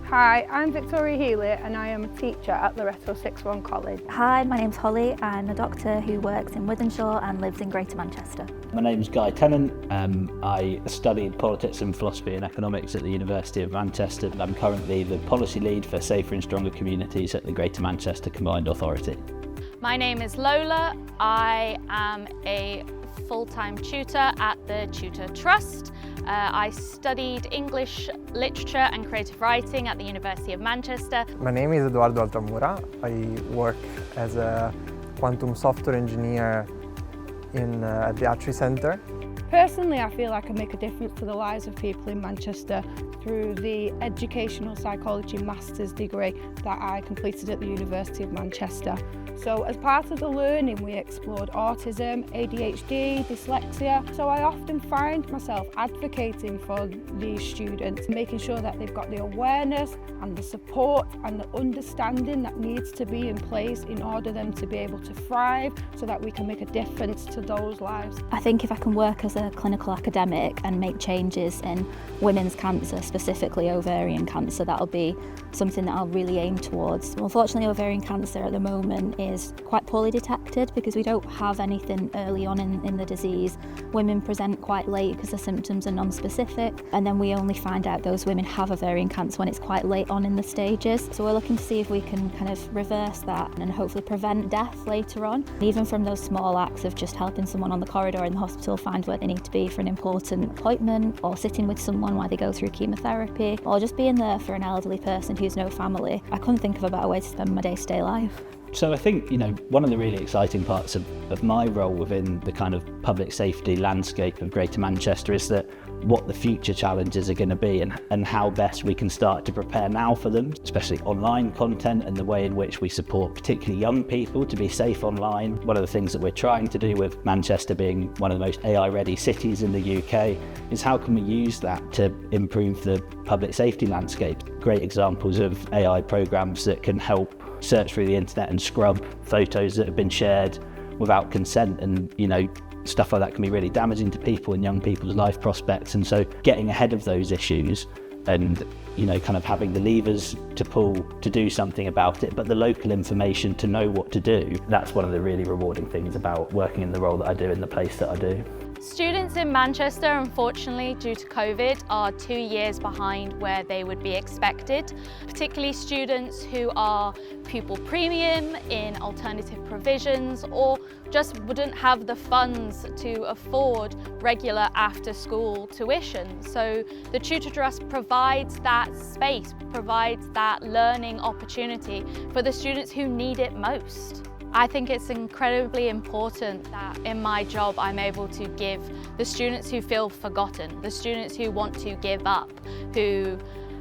Hi, I'm Victoria Healy and I am a teacher at Loreto Sixth Form College. Hi, my name's Holly. I'm a doctor who works in Wythenshawe and lives in Greater Manchester. My name's Guy Tennant. I studied politics and philosophy and economics at the University of Manchester. I'm currently the policy lead for Safer and Stronger Communities at the Greater Manchester Combined Authority. My name is Lola. I am a full-time tutor at the Tutor Trust. I studied English literature and creative writing at the University of Manchester. My name is Edoardo Altamura. I work as a quantum software engineer at the Archery Centre. Personally, I feel I can make a difference to the lives of people in Manchester through the Educational Psychology Master's degree that I completed at the University of Manchester. So as part of the learning we explored autism, ADHD, dyslexia, so I often find myself advocating for these students, making sure that they've got the awareness and the support and the understanding that needs to be in place in order for them to be able to thrive so that we can make a difference to those lives. I think if I can work as a clinical academic and make changes in women's cancer, specifically ovarian cancer, that'll be something that I'll really aim towards. Unfortunately, ovarian cancer at the moment is quite poorly detected because we don't have anything early on in the disease. Women present quite late because the symptoms are non-specific, and then we only find out those women have ovarian cancer when it's quite late on in the stages. So we're looking to see if we can kind of reverse that and hopefully prevent death later on. Even from those small acts of just helping someone on the corridor in the hospital find where they need to be for an important appointment, or sitting with someone while they go through chemotherapy, or just being there for an elderly person who's no family. I couldn't think of a better way to spend my day-to-day life. So I think, one of the really exciting parts of my role within the kind of public safety landscape of Greater Manchester is that what the future challenges are going to be and how best we can start to prepare now for them, especially online content and the way in which we support particularly young people to be safe online. One of the things that we're trying to do with Manchester being one of the most AI-ready cities in the UK is how can we use that to improve the public safety landscape. Great examples of AI programs that can help search through the internet and scrub photos that have been shared without consent, and stuff like that can be really damaging to people and young people's life prospects. And so getting ahead of those issues and kind of having the levers to pull to do something about it, but the local information to know what to do, that's one of the really rewarding things about working in the role that I do in the place that I do. Students in Manchester, unfortunately, due to COVID, are 2 years behind where they would be expected, particularly students who are pupil premium in alternative provisions or just wouldn't have the funds to afford regular after-school tuition. So the Tutor Trust provides that space, provides that learning opportunity for the students who need it most. I think it's incredibly important that in my job I'm able to give the students who feel forgotten, the students who want to give up, who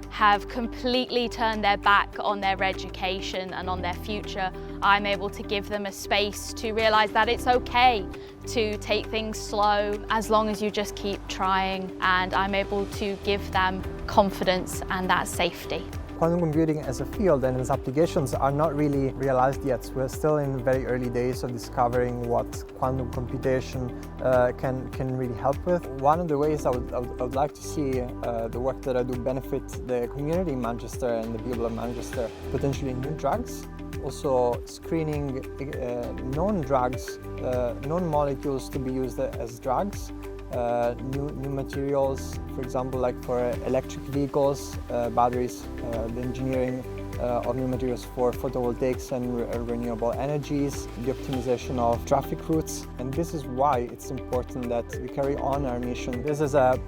have completely turned their back on their education and on their future, I'm able to give them a space to realise that it's okay to take things slow as long as you just keep trying, and I'm able to give them confidence and that safety. Quantum computing as a field and its applications are not really realized yet. We're still in very early days of discovering what quantum computation can really help with. One of the ways I would like to see the work that I do benefit the community in Manchester and the people of Manchester, potentially new drugs, also screening known drugs, known molecules to be used as drugs. New materials, for example, like for electric vehicles, batteries, the engineering of new materials for photovoltaics and renewable energies, the optimization of traffic routes. And this is why it's important that we carry on our mission. This is a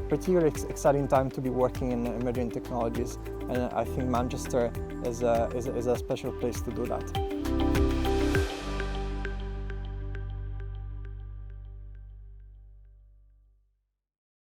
particularly exciting time to be working in emerging technologies, and I think Manchester is a special place to do that.